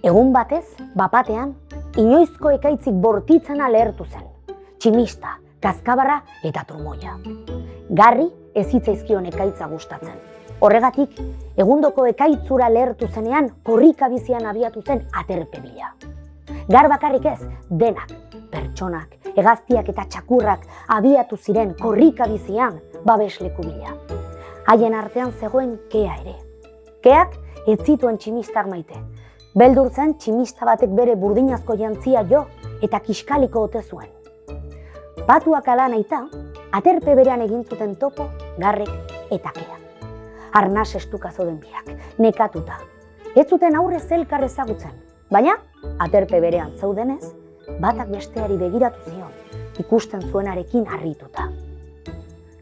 Egun batez, bapatean, inoizko ekaitzik bortitzena lehertu zen. Tximista, kazkabarra eta turmoia. Garri ez zitzaizkion ekaitza gustatzen. Horregatik, egundoko ekaitzura lehertu zenean, korrika bizian abiatu zen aterpe bila. Gar bakarrik ez, denak, pertsonak, hegaztiak eta txakurrak abiatu ziren korrika bizian babesleku bila. Haien artean zegoen Kea ere. Keak ez zituen tximistak maite. Beldurtzen tximista batek bere burdinazko jantzia jo eta kiskaliko ote zuen. Patuak ala nahita, aterpe berean egin zuten topo, Garrek eta Kea. Arnas estuka zoden biak, nekatuta. Ez zuten aurrez elkar ezagutzen, baina aterpe berean zaudenez, batak besteari begiratu zion, ikusten zuenarekin harrituta.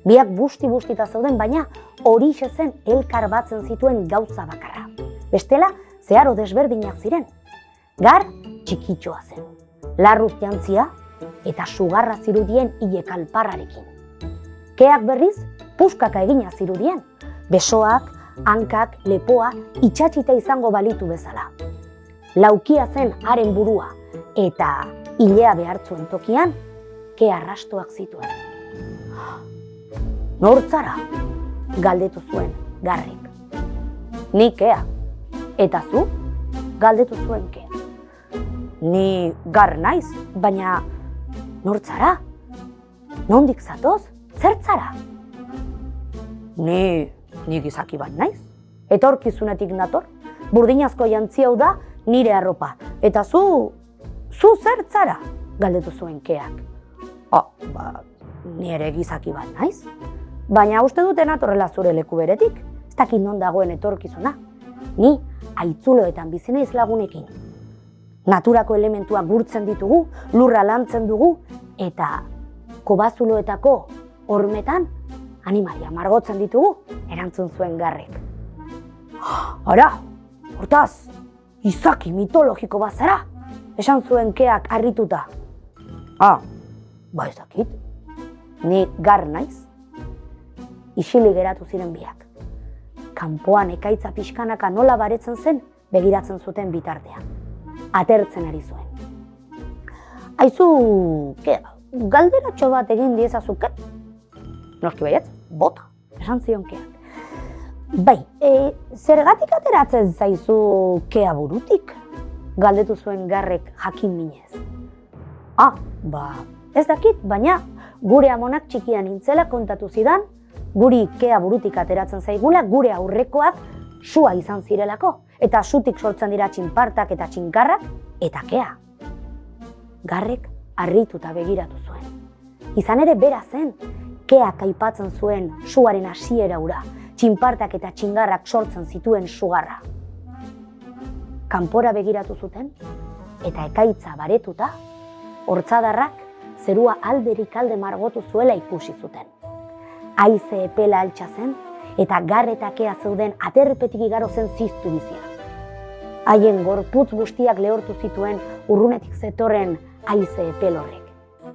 Biak busti-bustita zauden, baina horixe zen elkar batzen zituen gauza bakarra. Bestela, zeharo desberdinak ziren. Gar txikitxoa zen, larruz jantzia eta sugarra zirudien ile kalparrarekin. Keak berriz, puskaka egina zirudien, besoak, hankak, lepoa itxatxita izango balitu bezala. Laukia zen haren burua eta ilea behartzuen tokian, Kea arrastoak zituen. Nortzara? Galdetu zuen Garrek. Ni Kea. Eta zu? Galdetu zuen Kea. Ni Gar naiz, baina nortzara? Nondik zatoz? Zertzara? Ni gizaki bat naiz. Etorkizunetik nator. Burdinazko jantzi hau da nire arropa. Eta zu zertzara? Galdetu zuen Keak. Ni ere gizaki bat naiz. Baina uste duten atorrela zure leku beretik. Ez dakit non dagoen etorkizuna. Ni haitzuloetan bizi naiz lagunekin. Naturako elementuak gurtzen ditugu, lurra lantzen dugu, eta kobazuloetako hormetan animalia margotzen ditugu, erantzun zuen Garrek. Ara, hortaz, izaki mitologiko bat zara, esan zuen Keak harrituta. Ba ez dakit, ni Gar naiz. Isilik geratu ziren biak. Kanpoan ekaitza pixkanaka nola baretzen zen, begiratzen zuten bitartean. Atertzen ari zuen. Aizu, Kea, galderatxo bat egin diezazuke? Noski baietz, bota, esan zion Keak. Bai, zergatik ateratzen zaizu Kea burutik? Galdetu zuen Garrek jakin minez. Ez dakit, baina gure amonak txikian nintzela kontatu zidan, guri Kea burutik ateratzen zaigula, gure aurrekoak sua izan zirelako, eta sutik sortzen dira txinpartak eta txinkarrak, eta Kea. Garrek harrituta begiratu zuen. Izan ere bera zen, Keak aipatzen zuen suaren hasiera hura, txinpartak eta txingarrak sortzen zituen sugarra. Kanpora begiratu zuten, eta ekaitza baretuta, hortzadarrak zerua alderik alde margotu zuela ikusi zuten. Haize epela altxa zen, eta Gar eta Kea zeuden aterpetik igaro zen ziztu bizia. Haien gorputz guztiak lehortu zituen urrunetik zetorren haize epel horrek.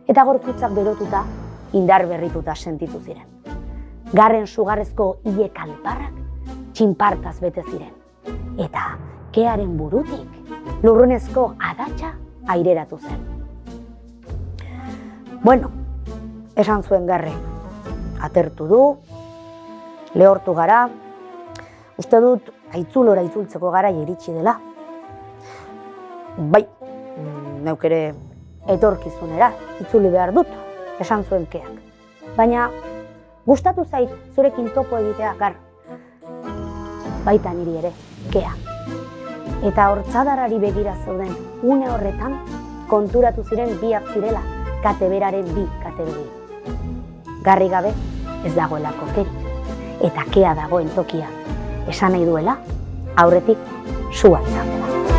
Eta gorputzak berotuta, indar berrituta sentitu ziren. Garren sugarrezko ile kalparrak txinpartaz bete ziren. Eta Kearen burutik lurrunezko adatsa aireratu zen. Bueno, esan zuen Garrek. Atertu du, lehortu gara, uste dut haitzulora itzultzeko gara iritsi dela. Bai, neuk ere etorkizunera itzuli behar dut, esan zuen Keak. Baina, gustatu zait zurekin topo egitea, Gar. Baita niri ere, Kea. Eta hortzadarrari begira zeuden une horretan konturatu ziren biak zirela, kateberaren bi katebegi. Garri gabe ez dagoelako Kerik, eta Kea dagoen tokia. Esan nahi duela, aurretik sua izan dela.